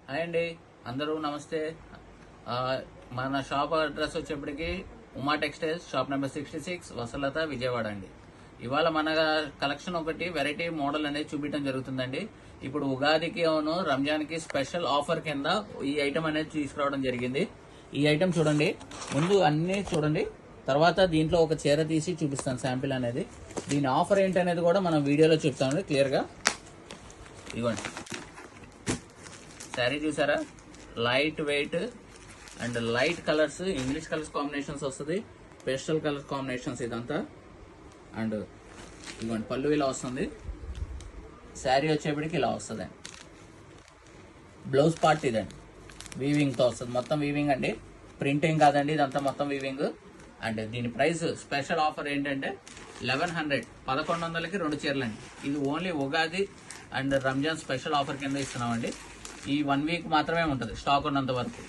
Hi అండి, అందరూ నమస్తే. మన షాప్ అడ్రస్ వచ్చేప్పటికి ఉమా టెక్స్టైల్స్, షాప్ నెంబర్ 66, వసలత, విజయవాడ అండి. ఇవాళ మన కలెక్షన్ ఒకటి వెరైటీ మోడల్ అనేది చూపించడం జరుగుతుందండి. ఇప్పుడు ఉగాదికి రంజాన్కి స్పెషల్ ఆఫర్ కింద ఈ ఐటమ్ అనేది తీసుకురావడం జరిగింది. ఈ ఐటమ్ చూడండి, ముందు అన్ని చూడండి, తర్వాత దీంట్లో ఒక చీర తీసి చూపిస్తాను శాంపిల్ అనేది. దీని ఆఫర్ ఏంటి అనేది కూడా మనం వీడియోలో చెప్తామండి క్లియర్గా. ఇదిగోండి శారీ చూసారా, light weight and light colours, English colours combinations వస్తుంది, పేస్టల్ కలర్ కాంబినేషన్స్ ఇదంతా. అండ్ ఇదిగోండి పళ్ళు ఇలా వస్తుంది, శారీ వచ్చేప్పటికి ఇలా వస్తుంది అండి. బ్లౌజ్ పార్ట్ ఇదండి, వీవింగ్తో వస్తుంది, మొత్తం వీవింగ్ అండి, ప్రింటింగ్ కాదండి, ఇదంతా మొత్తం వీవింగ్. అండ్ దీని ప్రైస్ స్పెషల్ ఆఫర్ ఏంటంటే 1100, 1100కి 2 చీరలండి. ఇది only Ugadi and Ramzan special offer కింద ఇస్తున్నామండి. ఈ 1 వీక్ మాత్రమే ఉంటుంది స్టాక్ ఉన్నంత వరకు.